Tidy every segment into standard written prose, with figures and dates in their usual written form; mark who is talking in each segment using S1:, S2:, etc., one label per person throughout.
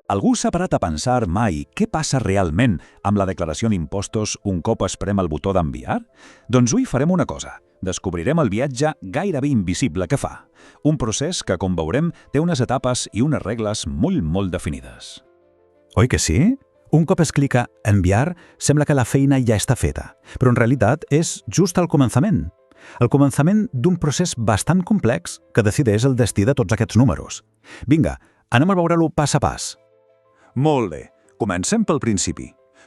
S1: Algú s'ha parat a pensar mai què passa realment amb la declaració d'impostos un cop es prem el botó d'enviar? Doncs avui farem una cosa. Descobrirem el viatge gairebé invisible que fa. Un procés que, com veurem, té unes etapes i unes regles molt definides.
S2: Oi que sí? Un cop es clica enviar, sembla que la feina ja està feta, però en realitat és just al començament. El començament d'un procés bastant complex que decideix el destí de tots aquests números. Vinga, anem a veure-lo pas a pas.
S1: Molt bé, comencem pel principi.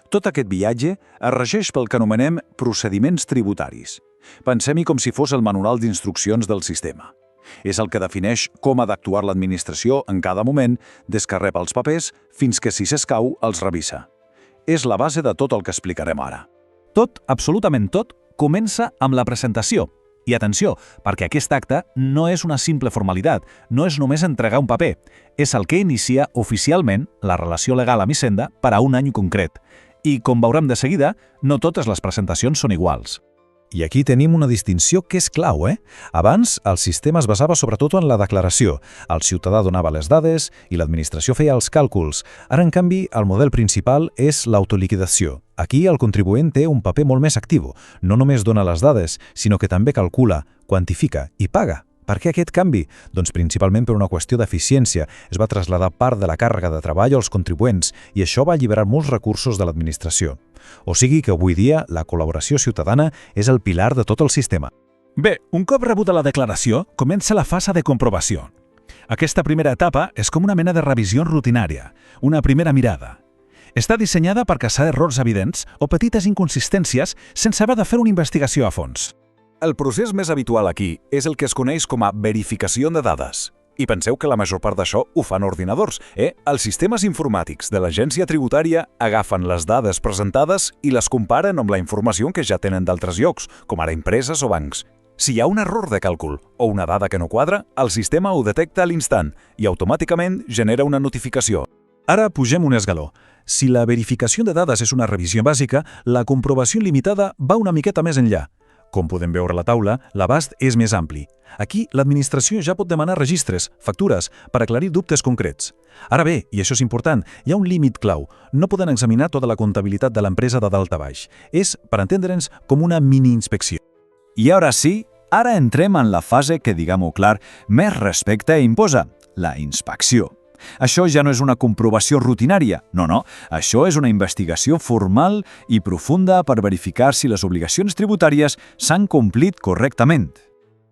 S1: Tot aquest viatge es regeix pel que anomenem procediments tributaris. Pensem-hi com si fos el manual d'instruccions del sistema. És el que defineix com ha d'actuar l'administració en cada moment, des que rep els papers fins que, si s'escau, els revisa. És la base de tot el que explicarem ara.
S3: Tot, absolutament tot, comença amb la presentació. I atenció, perquè aquest acte no és una simple formalitat, no és només entregar un paper. És el que inicia oficialment la relació legal amb Hisenda per a un any concret. I, com veurem de seguida, no totes les presentacions són iguals.
S2: I aquí tenim una distinció que és clau, Abans, el sistema es basava sobretot en la declaració. El ciutadà donava les dades i l'administració feia els càlculs. Ara, en canvi, el model principal és l'autoliquidació. Aquí el contribuent té un paper molt més actiu. No només dona les dades, sinó que també calcula, quantifica i paga. Per què aquest canvi? Doncs principalment per una qüestió d'eficiència. Es va traslladar part de la càrrega de treball als contribuents i això va alliberar molts recursos de l'administració. O sigui que avui dia la col·laboració ciutadana és el pilar de tot el sistema.
S3: Bé, un cop rebuda la declaració, comença la fase de comprovació. Aquesta primera etapa és com una mena de revisió rutinària, una primera mirada. Està dissenyada per caçar errors evidents o petites inconsistències sense haver de fer una investigació a fons.
S1: El procés més habitual aquí és el que es coneix com a verificació de dades. I penseu que la major part d'això ho fan ordinadors, Els sistemes informàtics de l'agència tributària agafen les dades presentades i les comparen amb la informació que ja tenen d'altres llocs, com ara empreses o bancs. Si hi ha un error de càlcul o una dada que no quadra, el sistema ho detecta a l'instant i automàticament genera una notificació.
S3: Ara pugem un esgaló. Si la verificació de dades és una revisió bàsica, la comprovació limitada va una miqueta més enllà. Com podem veure a la taula, l'abast és més ampli. Aquí, l'administració ja pot demanar registres, factures, per aclarir dubtes concrets. Ara bé, i això és important, hi ha un límit clau. No poden examinar tota la comptabilitat de l'empresa de dalt a baix. És, per entendre'ns, com una mini-inspecció.
S1: I ara sí, ara entrem en la fase que, diguem-ho clar, més respecte imposa, la inspecció. Això ja no és una comprovació rutinària, no. Això és una investigació formal i profunda per verificar si les obligacions tributàries s'han complit correctament.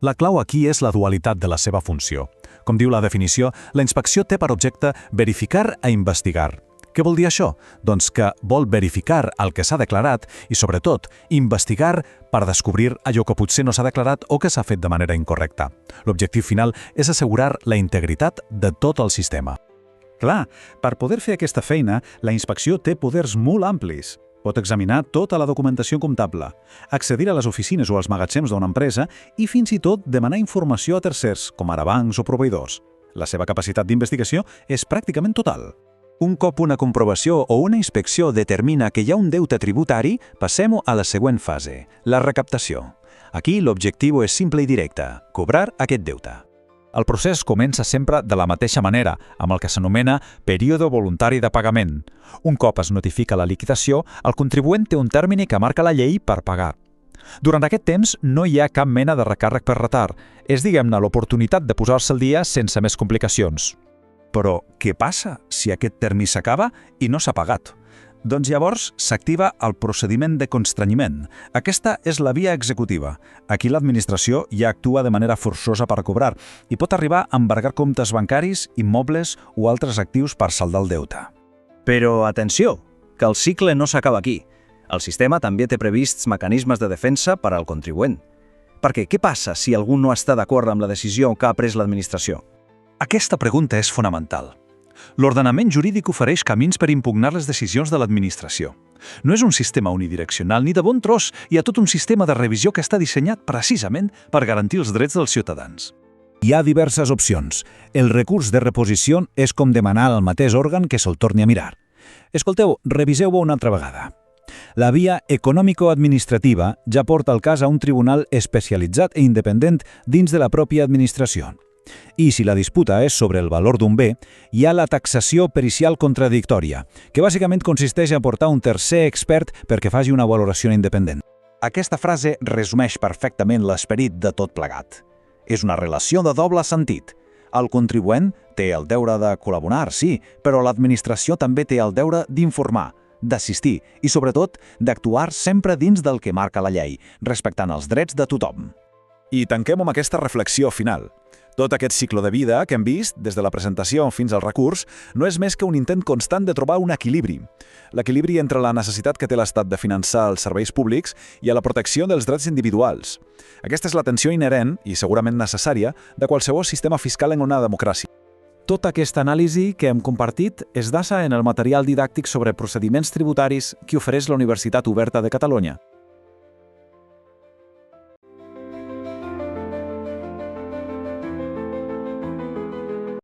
S3: La clau aquí és la dualitat de la seva funció. Com diu la definició, la inspecció té per objecte verificar a investigar. Què vol dir això? Doncs que vol verificar el que s'ha declarat i, sobretot, investigar per descobrir allò que potser no s'ha declarat o que s'ha fet de manera incorrecta. L'objectiu final és assegurar la integritat de tot el sistema. Clar, per poder fer aquesta feina, la inspecció té poders molt amplis. Pot examinar tota la documentació comptable, accedir a les oficines o als magatzems d'una empresa i fins i tot demanar informació a tercers, com ara bancs o proveïdors. La seva capacitat d'investigació és pràcticament total.
S1: Un cop una comprovació o una inspecció determina que hi ha un deute tributari, passem a la següent fase, la recaptació. Aquí l'objectiu és simple i directe, cobrar aquest deute.
S3: El procés comença sempre de la mateixa manera, amb el que s'anomena període voluntari de pagament. Un cop es notifica la liquidació, el contribuent té un termini que marca la llei per pagar. Durant aquest temps no hi ha cap mena de recàrrec per retard. És, diguem-ne, l'oportunitat de posar-se al dia sense més complicacions. Però què passa si aquest termini s'acaba i no s'ha pagat? Doncs llavors s'activa el procediment de constrenyiment. Aquesta és la via executiva. Aquí l'administració ja actua de manera forçosa per cobrar i pot arribar a embargar comptes bancaris, immobles o altres actius per saldar el deute.
S4: Però atenció, que el cicle no s'acaba aquí. El sistema també té prevists mecanismes de defensa per al contribuent. Perquè què passa si algú no està d'acord amb la decisió que ha pres l'administració?
S3: Aquesta pregunta és fonamental. L'ordenament jurídic ofereix camins per impugnar les decisions de l'administració. No és un sistema unidireccional ni de bon tros, hi ha tot un sistema de revisió que està dissenyat precisament per garantir els drets dels ciutadans.
S2: Hi ha diverses opcions. El recurs de reposició és com demanar al mateix òrgan que se'l torni a mirar. Escolteu, reviseu-ho una altra vegada. La via econòmico-administrativa ja porta el cas a un tribunal especialitzat i independent dins de la pròpia administració. I si la disputa és sobre el valor d'un bé, hi ha la taxació pericial contradictòria, que bàsicament consisteix a portar un tercer expert perquè faci una valoració independent. Aquesta frase resumeix perfectament l'esperit de tot plegat. És una relació de doble sentit. El contribuent té el deure de col·laborar, sí, però l'administració també té el deure d'informar, d'assistir i, sobretot, d'actuar sempre dins del que marca la llei, respectant els drets de tothom.
S1: I tanquem amb aquesta reflexió final. Tot aquest cicle de vida que hem vist, des de la presentació fins al recurs, no és més que un intent constant de trobar un equilibri. L'equilibri entre la necessitat que té l'Estat de finançar els serveis públics i a la protecció dels drets individuals. Aquesta és la tensió inherent, i segurament necessària, de qualsevol sistema fiscal en una democràcia. Tota aquesta anàlisi que hem compartit es basa en el material didàctic sobre procediments tributaris que ofereix la Universitat Oberta de Catalunya.